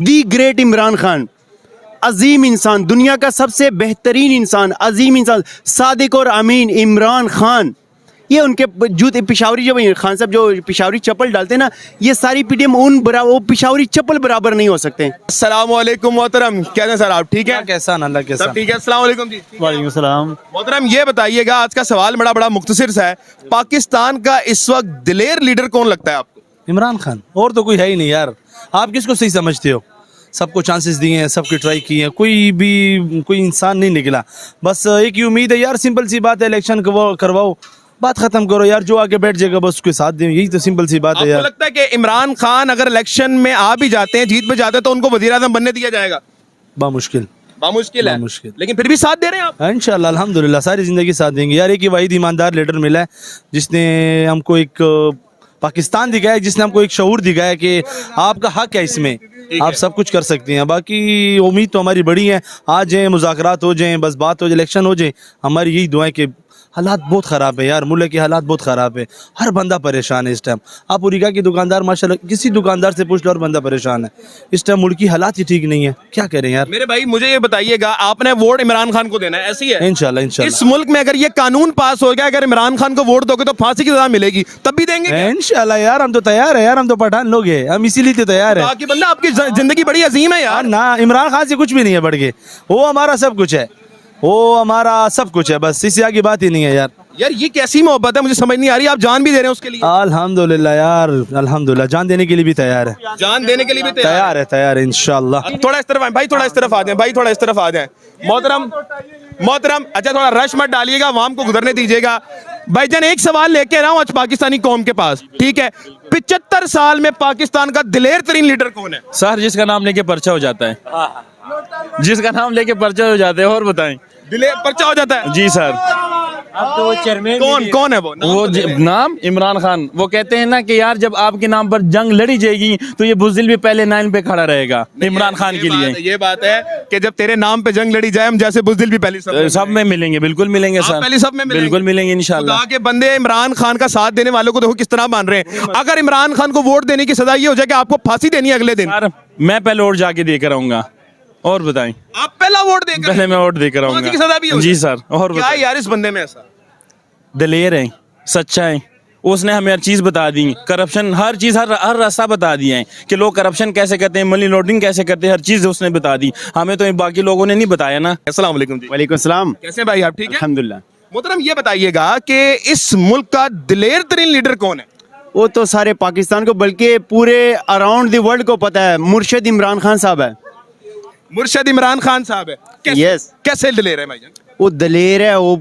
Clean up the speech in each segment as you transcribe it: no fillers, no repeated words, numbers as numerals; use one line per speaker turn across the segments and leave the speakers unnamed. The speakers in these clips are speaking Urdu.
دی گریٹ عمران خان, عظیم انسان, دنیا کا سب سے بہترین انسان, عظیم انسان, صادق اور امین عمران خان. یہ ان کے جوتے پشاوری, جب خان صاحب جو پشاوری چپل ڈالتے ہیں نا, یہ ساری پی ٹی ایم وہ پشاوری چپل برابر نہیں ہو سکتے.
السلام علیکم محترم, کیسے ہیں سر آپ, ٹھیک ہے؟
کیسا اللہ کیسا
سب ٹھیک ہے. السلام علیکم جی.
وعلیکم السلام.
محترم یہ بتائیے گا, آج کا سوال بڑا مختصر سا ہے, پاکستان کا اس وقت دلیر لیڈر کون لگتا ہے آپ کو؟
عمران خان, اور تو کوئی ہے ہی نہیں یار. آپ کس کو صحیح سمجھتے ہو؟ سب کو چانسز دیے ہیں, سب کی ٹرائی کی ہیں, کوئی انسان نہیں نکلا. بس ایک ہی امید ہے یار, سمپل سی بات ہے, الیکشن کرواؤ, بات ختم کرو یار, جو آگے بیٹھ جائے گا بس اس کے ساتھ دیں, یہی تو سمپل سی بات ہے
آپ
یار.
کو لگتا ہے کہ عمران خان اگر الیکشن میں آ بھی جاتے ہیں, جیت بھی جاتے ہیں, تو ان کو وزیر اعظم بننے دیا جائے گا؟
بامشکل
بامشکل ہے,
بامشکل.
لیکن پھر بھی ساتھ دے رہے ہیں آپ.
انشاءاللہ الحمدللہ ساری زندگی ساتھ دیں گے یار. ایک ہی واحد ایماندار لیڈر ملا ہے جس نے ہم کو ایک پاکستان دکھایا, جس نے ہم کو ایک شعور دکھایا کہ آپ کا حق ہے اس میں, آپ سب کچھ کر سکتے ہیں. باقی امید تو ہماری بڑی ہے, آ جائیں, مذاکرات ہو جائیں, بس بات ہو جائے, الیکشن ہو جائے. ہماری یہی دعائیں کہ حالات بہت خراب ہے یار, ملک کے حالات بہت خراب ہے, ہر بندہ پریشان ہے اس ٹائم. آپ اوریگا کی دکاندار ماشاءاللہ کسی دکاندار سے پوچھ لو, ہر بندہ پریشان ہے اس ٹائم. ملک کی حالات ہی ٹھیک نہیں ہے, کیا کریں یار.
میرے بھائی مجھے یہ بتائیے گا, آپ نے ووٹ عمران خان کو دینا ہے, ایسی ہے؟
انشاءاللہ انشاءاللہ
اس ملک میں اگر یہ قانون پاس ہو گیا, اگر عمران خان کو ووٹ دو گے تو پھانسی کی سزا ملے گی, تب بھی دیں گے کیا؟
انشاءاللہ یار, ہم تو تیار ہیں یار, ہم تو پٹھان لوگ ہیں, ہم اسی لیے تو تیار ہیں.
باقی بندہ آپ کی زندگی بڑی عظیم ہے یار.
نا عمران خان سے کچھ بھی نہیں ہے بڑھ کے, وہ ہمارا سب کچھ ہے, وہ ہمارا سب کچھ ہے, بس اس سے آگے بات ہی نہیں ہے یار.
یار یہ کیسی محبت ہے, مجھے سمجھ نہیں آ رہی. آپ جان بھی دے رہے ہیں اس کے لیے؟
الحمدللہ یار, الحمدللہ جان دینے کے لیے بھی تیار ہے,
جان دینے کے لیے بھی
تیار ہے, تیار ہے انشاءاللہ.
تھوڑا اس طرف آئیں بھائی, تھوڑا اس طرف آ جائیں بھائی, تھوڑا اس طرف آ جائیں. محترم اچھا تھوڑا رش مت ڈالیے گا, عوام کو گزرنے دیجیے گا. بھائی جان ایک سوال لے کے رہا ہوں آج پاکستانی قوم کے پاس, ٹھیک ہے؟ 75 سال میں پاکستان کا دلیر ترین لیڈر کون ہے؟
سر جس کا نام لے کے پرچہ ہو جاتا ہے, جس کا نام لے کے پرچہ ہو جاتا ہے. اور بتائیں.
دلیر پرچہ ہو جاتا ہے
جی سر.
کون ہے
وہ نام عمران خان. وہ کہتے ہیں نا کہ یار جب آپ کے نام پر جنگ لڑی جائے گی تو یہ بزدل بھی پہلے لائن پہ کھڑا رہے گا عمران خان کے لیے.
یہ بات ہے کہ جب تیرے نام پہ جنگ لڑی جائے, ہم جیسے بزدل بھی پہلی
سب میں ملیں گے, بالکل ملیں گے سر,
پہلی سب میں
بالکل ملیں گے انشاءاللہ.
خدا کے بندے عمران خان کا ساتھ دینے والوں کو دیکھو کس طرح مان رہے ہیں. اگر عمران خان کو ووٹ دینے کی سزا یہ ہو جائے کہ آپ کو پھانسی دینی ہے اگلے دن,
سر میں پہلے ووٹ جا کے دے کر آؤں گا. اور بتائیں.
آپ پہلا ووٹ دے کر
پہلے میں ووٹ دے کر آؤں
پھانسی کی سزا بھی
گا.
ہو
جی
جائے.
سر. اور
کیا ہے یار اس بندے میں ایسا؟
دلیر ہے, سچا ہے, اس نے ہمیں ہر چیز بتا دی, کرپشن ہر چیز, ہر راستہ بتا دیا ہے کہ لوگ کرپشن کیسے کرتے ہیں, منی لانڈرنگ کیسے کرتے ہیں, ہر چیز اس نے بتا دی ہمیں, تو باقی لوگوں نے نہیں بتایا نا.
السلام علیکم جی.
وعلیکم السلام.
کیسے ہیں بھائی آپ, ٹھیک ہے؟
الحمدللہ.
محترم یہ بتائیے گا کہ اس ملک کا دلیر ترین لیڈر کون ہے؟
وہ تو سارے پاکستان کو بلکہ پورے اراؤنڈ دی ورلڈ کو پتہ ہے, مرشد عمران خان صاحب ہے.
مرشد عمران خان صاحب ہے.
Yes.
کیسے دلیر ہے بھائی جان؟
وہ دلیر ہے, وہ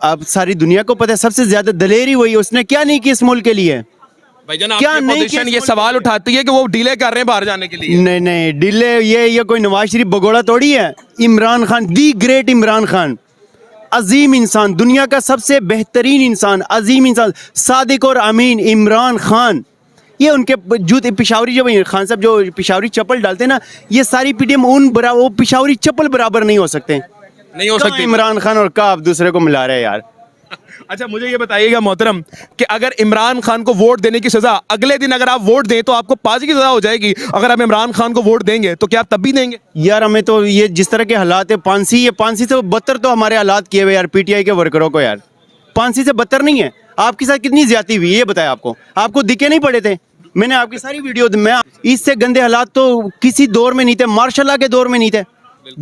اب ساری دنیا کو پتہ ہے, سب سے زیادہ دلیر ہی وہی. اس نے کیا نہیں کی اس ملک کے لیے.
بھائی جان
کیا
آپ کی
نہیں
اپوزیشن
کیا
یہ سوال اٹھاتی ہے کہ وہ ڈیلے کر رہے ہیں باہر جانے کے لیے.
نہیں ڈیلے, یہ کوئی نواز شریف بگوڑا توڑی ہے. عمران خان, دی گریٹ عمران خان, عظیم انسان, دنیا کا سب سے بہترین انسان, عظیم انسان, صادق اور امین عمران خان. یہ ان کے جوتے پشاوری, جب خان صاحب جو پشاوری چپل ڈالتے ہیں نا, یہ ساری پی ٹی ایم وہ پشاوری چپل برابر نہیں ہو سکتے.
نہیں ہو سکتی.
عمران خان اور کا آپ دوسرے کو ملا رہے ہیں یار.
اچھا مجھے یہ بتائیے گا محترم کہ اگر عمران خان کو ووٹ دینے کی سزا اگلے دن اگر آپ ووٹ دیں تو آپ کو پھانسی کی سزا ہو جائے گی, اگر آپ عمران خان کو ووٹ دیں گے تو کیا آپ تب بھی دیں گے؟
یار ہمیں تو یہ جس طرح کے حالات ہیں, پانسی سے بدتر تو ہمارے حالات کیے ہوئے یار پی ٹی آئی کے ورکروں کو. یار پانسی سے بدتر نہیں ہے. آپ کے ساتھ کتنی زیادتی ہوئی یہ بتایا آپ کو دکھے نہیں پڑے تھے؟ میں نے آپ کی ساری ویڈیو, میں اس سے گندے حالات تو کسی دور میں نہیں تھے, مارشل لا کے دور میں نہیں تھے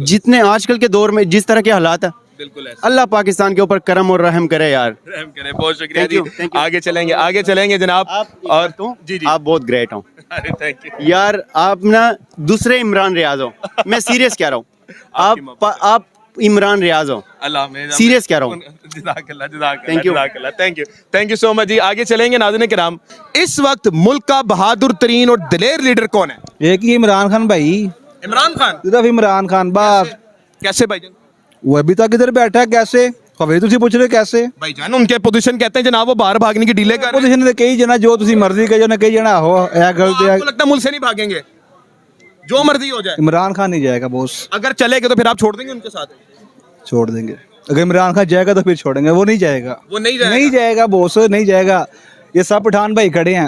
جتنے آج کل کے دور میں جس طرح کے حالات ہیں. اللہ پاکستان کے اوپر کرم اور رحم کرے یار.
رحم کرے. بہت شکریہ جی. آگے چلیں گے جناب. اور
جی آپ بہت گریٹ ہوں
تھینک یو
یار. آپ نا دوسرے عمران ریاض ہو, میں سیریس کہہ رہا ہوں. آپ عمران ریاض ہو, سیریس کہہ رہا ہوں.
تھینک یو سو مچ جی. آگے چلیں گے ناظرین کرام. اس وقت ملک کا بہادر ترین اور دلیر لیڈر کون ہے؟
ایک ہی عمران خان بھائی.
عمران خان.
صرف عمران خان بس.
کیسے بھائی جان؟
وہ ابھی تک ادھر بیٹھا ہے, کیسے خبر تھی پوچھ رہے کیسے؟
بھائی جان ان کے پوزیشن کہتے ہیں جناب وہ باہر بھاگنے کی ڈیلے کر رہے ہیں.
پوزیشن نے کئی جنا جو تسی مرضی کہو نہ کئی جنا ہو اے غلط ہے.
آپ کو لگتا ہے ملک سے نہیں بھاگیں گے جو مرضی ہو جائے؟
عمران خان نہیں جائے گا بوس.
اگر چلے گا تو پھر آپ چھوڑ دیں گے ان کے ساتھ؟
چھوڑ دیں گے. اگر عمران خان جائے گا تو پھر چھوڑیں گے. وہ نہیں جائے گا.
وہ نہیں
نہیں جائے گا بوس, نہیں جائے گا. یہ سب پٹھان بھائی کھڑے ہیں,